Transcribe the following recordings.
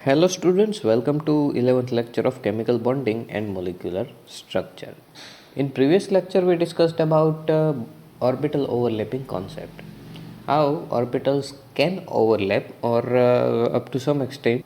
Hello students, welcome to 11th lecture of chemical bonding and molecular structure. In previous lecture we discussed about orbital overlapping concept. How orbitals can overlap or up to some extent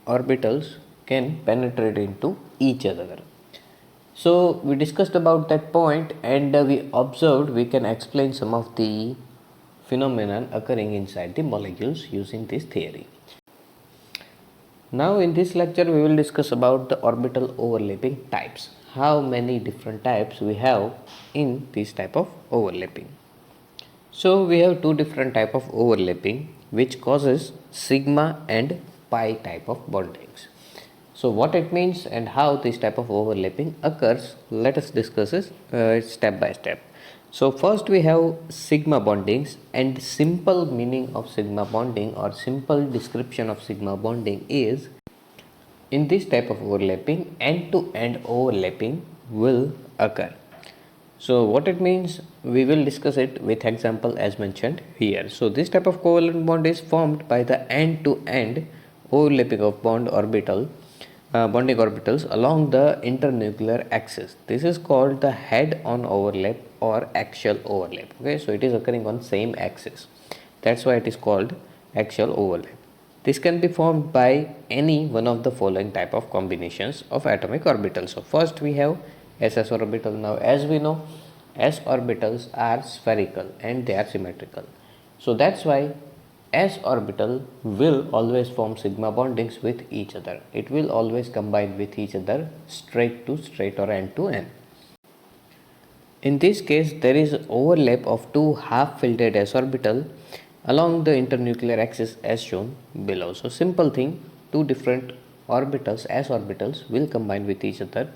orbitals can penetrate into each other. So we discussed about that point and we observed we can explain some of the phenomenon occurring inside the molecules using this theory. Now in this lecture we will discuss about the orbital overlapping types. How many different types we have in this type of overlapping. So we have two different type of overlapping which causes sigma and pi type of bondings. So what it means and how this type of overlapping occurs, let us discuss it step by step. So first we have sigma bondings, and simple meaning of sigma bonding or simple description of sigma bonding is, in this type of overlapping end to end overlapping will occur. So what it means, we will discuss it with example as mentioned here. So this type of covalent bond is formed by the end to end overlapping of bonding orbitals along the internuclear axis. This is called the head on overlap or axial overlap. Okay, so it is occurring on same axis. That's why it is called axial overlap. This can be formed by any one of the following type of combinations of atomic orbitals. So first we have ss orbital. Now as we know, s orbitals are spherical and they are symmetrical. So that's why s orbital will always form sigma bondings with each other. It will always combine with each other straight to straight or end to end. In this case, there is overlap of two half-filled s orbital along the internuclear axis as shown below. So simple thing, two different orbitals, s orbitals will combine with each other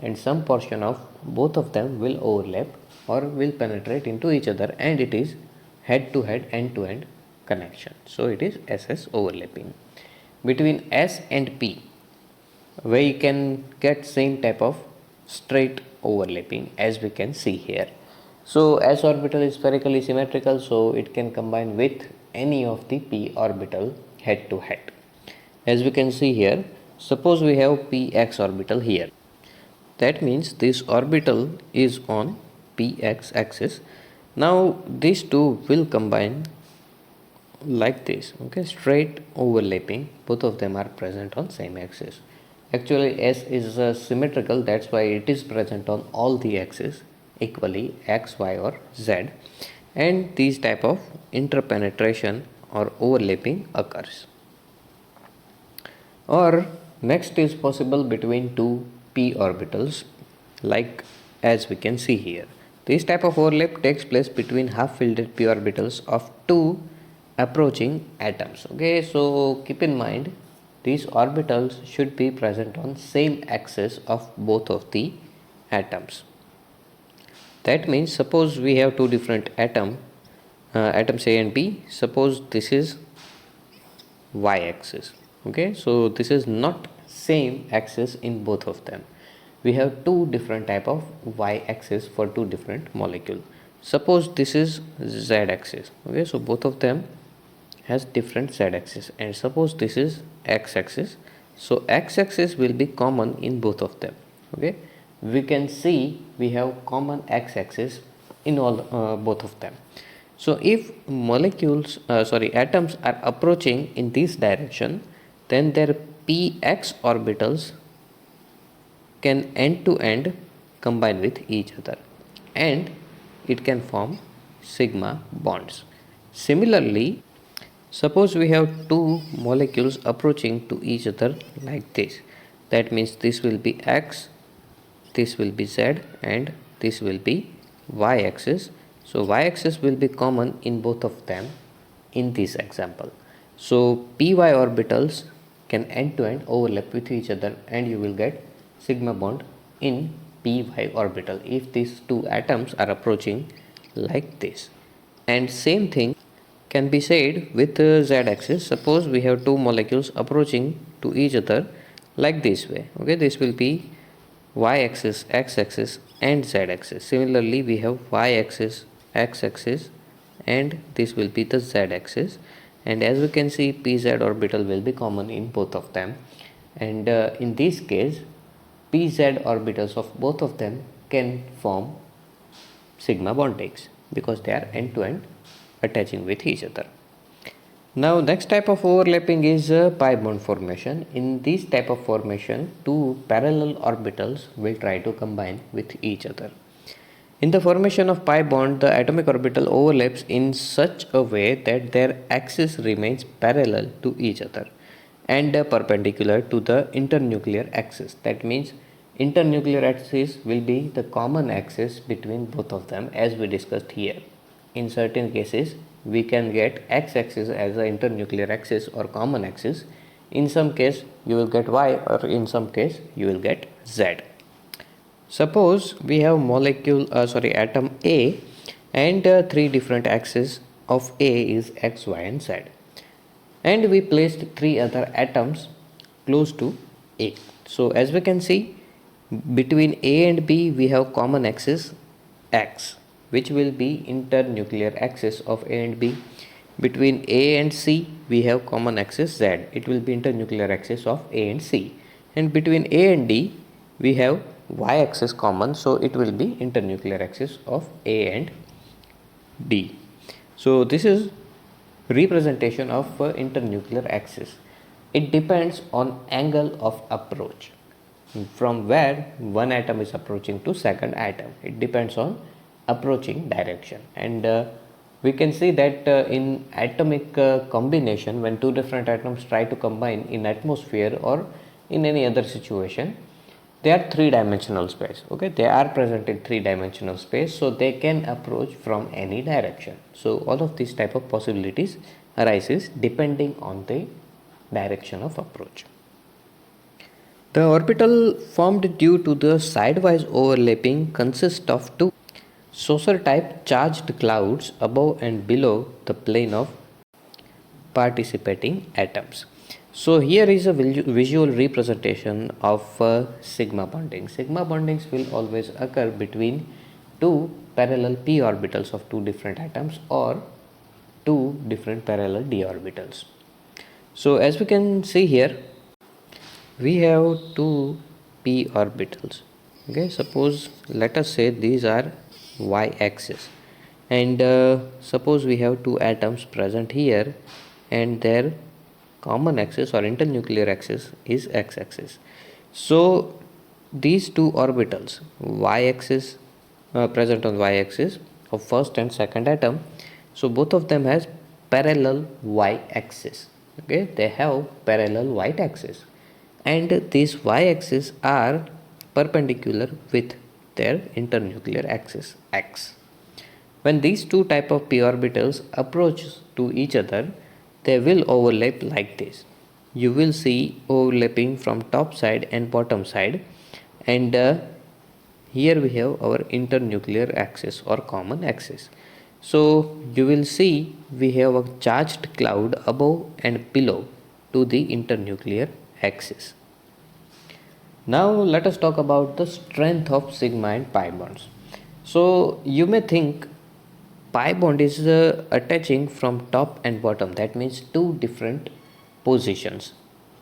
and some portion of both of them will overlap or will penetrate into each other, and it is head to head, end to end connection. So it is SS overlapping. Between S and P, where you can get same type of straight overlapping as we can see here. So s orbital is spherically symmetrical, so it can combine with any of the p orbital head to head. As we can see here, suppose we have px orbital here. That means this orbital is on px axis. Now these two will combine like this. Okay, straight overlapping, both of them are present on same axis. Actually s is symmetrical, that's why it is present on all the axes equally, x, y or z, and these type of interpenetration or overlapping occurs. Or next is possible between two p orbitals, like as we can see here. This type of overlap takes place between half-filled p orbitals of two approaching atoms. Okay, so keep in mind these orbitals should be present on same axis of both of the atoms. That means suppose we have two different atoms A and B. Suppose this is y axis. Okay, so this is not same axis in both of them. We have two different type of y axis for two different molecule. Suppose this is z axis. Okay, so both of them has different z axis, and suppose this is x axis, so x axis will be common in both of them. Okay, we can see we have common x axis in all both of them. So if atoms are approaching in this direction, then their px orbitals can end to end combine with each other and it can form sigma bonds. Similarly, suppose we have two molecules approaching to each other like this. That means this will be x, this will be z, and this will be y axis. So y axis will be common in both of them in this example. So py orbitals can end to end overlap with each other and you will get sigma bond in py orbital if these two atoms are approaching like this. And same thing can be said with z axis. Suppose we have two molecules approaching to each other like this way. Okay, this will be y axis, x axis and z axis. Similarly, we have y axis, x axis and this will be the z axis. and as we can see, pz orbital will be common in both of them, and in this case pz orbitals of both of them can form sigma bondings because they are end to end attaching with each other. Now next type of overlapping is pi bond formation. In this type of formation, two parallel orbitals will try to combine with each other. In the formation of pi bond, the atomic orbital overlaps in such a way that their axis remains parallel to each other and perpendicular to the internuclear axis. That means internuclear axis will be the common axis between both of them, as we discussed here. In certain cases, we can get x-axis as the internuclear axis or common axis. In some case, you will get y, or in some case, you will get z. Suppose we have atom A, and three different axes of A is x, y and z, and we placed three other atoms close to A. So as we can see, between A and B we have common axis x, which will be internuclear axis of A and B. Between A and C we have common axis z, it will be internuclear axis of A and C. And between A and D we have y axis common, so it will be internuclear axis of A and D. So this is representation of internuclear axis. It depends on angle of approach from where one atom is approaching to second atom. It depends on approaching direction, and we can see that in atomic combination, when two different atoms try to combine in atmosphere or in any other situation, they are three-dimensional space. Okay, they are present in three-dimensional space, so they can approach from any direction. So all of these type of possibilities arises depending on the direction of approach. The orbital formed due to the sidewise overlapping consists of two saucer type charged clouds above and below the plane of participating atoms. So here is a visual representation of sigma bonding. Sigma bondings will always occur between two parallel p orbitals of two different atoms or two different parallel d orbitals. So as we can see here, we have two p orbitals. Okay, suppose let us say these are y axis, and suppose we have two atoms present here and their common axis or internuclear axis is x axis. So these two orbitals, y axis present on y axis of first and second atom, so both of them has parallel y axis. Okay, they have parallel y axis, and these y axis are perpendicular with their internuclear axis x. When these two type of p orbitals approach to each other, they will overlap like this. You will see overlapping from top side and bottom side, and here we have our internuclear axis or common axis. So you will see we have a charged cloud above and below to the internuclear axis. Now let us talk about the strength of sigma and pi bonds. So you may think pi bond is attaching from top and bottom. That means two different positions.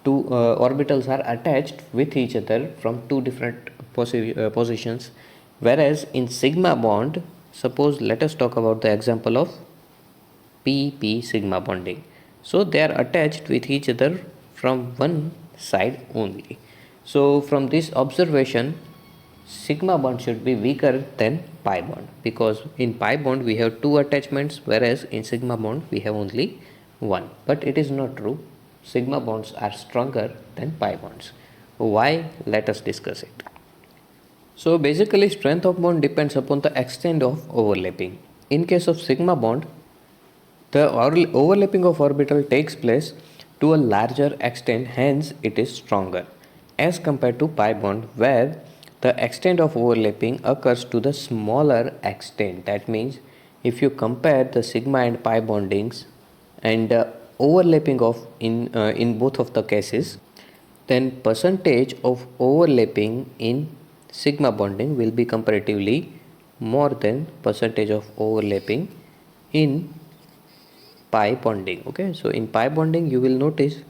Two orbitals are attached with each other from two different positions. Whereas in sigma bond, suppose let us talk about the example of pp sigma bonding. So they are attached with each other from one side only. So from this observation, sigma bond should be weaker than pi bond, because in pi bond we have two attachments, whereas in sigma bond we have only one. But it is not true. Sigma bonds are stronger than pi bonds. Why? Let us discuss it. So basically, strength of bond depends upon the extent of overlapping. In case of sigma bond, the overlapping of orbital takes place to a larger extent, hence it is stronger, as compared to pi bond, where the extent of overlapping occurs to the smaller extent. That means if you compare the sigma and pi bondings and overlapping of in both of the cases, then percentage of overlapping in sigma bonding will be comparatively more than percentage of overlapping in pi bonding. Okay, so in pi bonding you will notice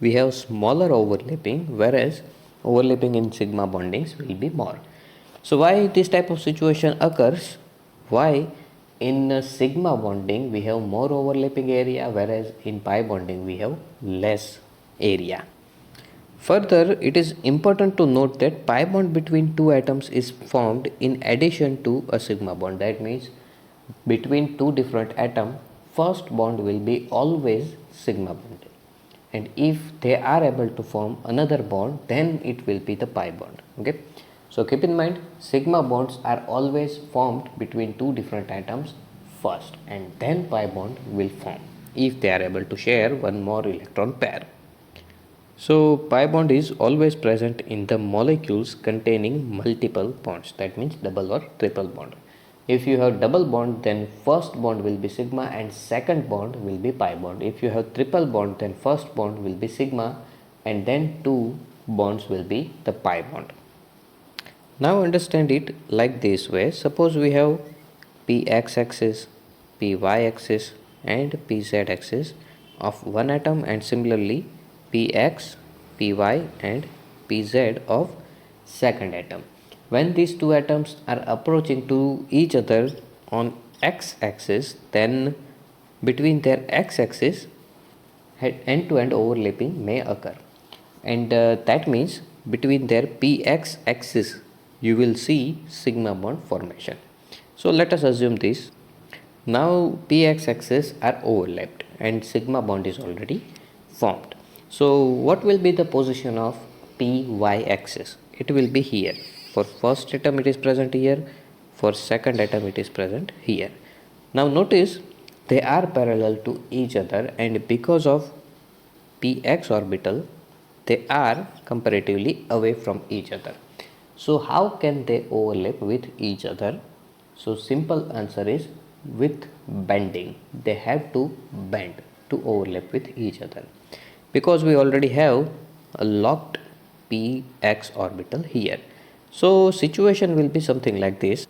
we have smaller overlapping, whereas overlapping in sigma bondings will be more. So why this type of situation occurs? Why in sigma bonding we have more overlapping area, whereas in pi bonding we have less area. Further, it is important to note that pi bond between two atoms is formed in addition to a sigma bond. That means between two different atoms, first bond will be always sigma bond. And if they are able to form another bond, then it will be the pi bond. Okay. So keep in mind, sigma bonds are always formed between two different atoms first, and then pi bond will form if they are able to share one more electron pair. So pi bond is always present in the molecules containing multiple bonds, that means double or triple bond. If you have double bond, then first bond will be sigma and second bond will be pi bond. If you have triple bond, then first bond will be sigma and then two bonds will be the pi bond. Now understand it like this way. Suppose we have px axis, py axis and pz axis of one atom, and similarly px, py and pz of second atom. When these two atoms are approaching to each other on x axis, then between their x axis end to end overlapping may occur, and that means between their px axis you will see sigma bond formation. So let us assume this. Now px axis are overlapped and sigma bond is already formed. So what will be the position of py axis? It will be here. For first atom it is present here, for second atom it is present here. Now notice they are parallel to each other, and because of px orbital they are comparatively away from each other. So how can they overlap with each other? So simple answer is with bending. They have to bend to overlap with each other, because we already have a locked px orbital here. So situation will be something like this.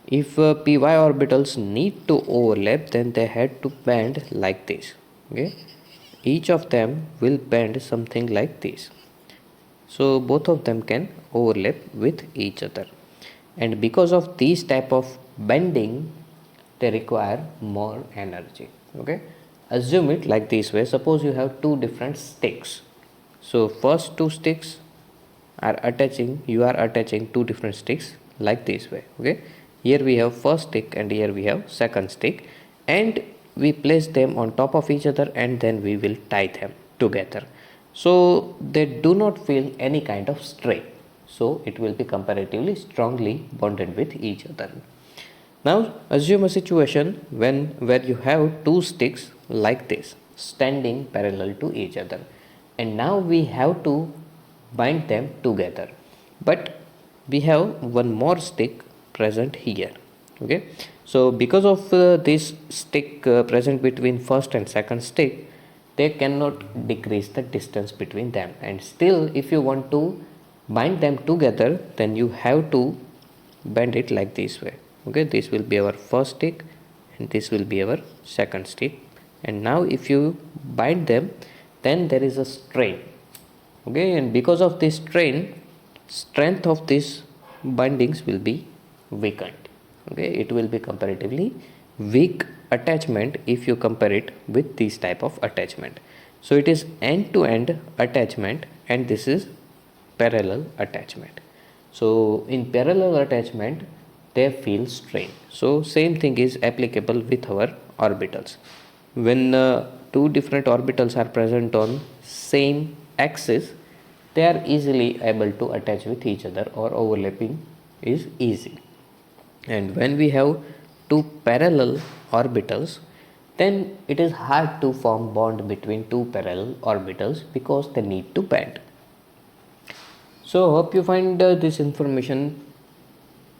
If py orbitals need to overlap, then they had to bend like this. Okay, each of them will bend something like this. So both of them can overlap with each other, and because of these type of bending they require more energy. Okay, assume it like this way. Suppose you have two different sticks. So first two sticks are attaching, you are attaching two different sticks like this way. Okay, here we have first stick and here we have second stick, and we place them on top of each other and then we will tie them together, so they do not feel any kind of strain. So it will be comparatively strongly bonded with each other. Now assume a situation where you have two sticks like this standing parallel to each other, and now we have to bind them together, but we have one more stick present here. Okay, so because of this stick present between first and second stick, they cannot decrease the distance between them, and still if you want to bind them together, then you have to bend it like this way. Okay, this will be our first stick and this will be our second stick, and now if you bind them, then there is a strain. Okay, and because of this strain, strength of these bindings will be weakened. Okay, it will be comparatively weak attachment if you compare it with this type of attachment. So it is end to end attachment and this is parallel attachment. So in parallel attachment they feel strain. So same thing is applicable with our orbitals. When two different orbitals are present on same axis, they are easily able to attach with each other, or overlapping is easy. And when we have two parallel orbitals, then it is hard to form bond between two parallel orbitals because they need to bend. So hope you find this information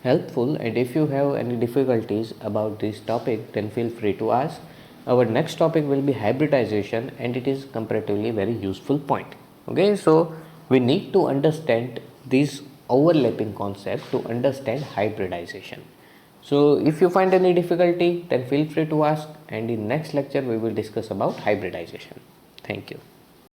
helpful, and if you have any difficulties about this topic, then feel free to ask. Our next topic will be hybridization, and it is comparatively very useful point. Okay, so we need to understand this overlapping concept to understand hybridization. So if you find any difficulty, then feel free to ask, and in next lecture we will discuss about hybridization. Thank you.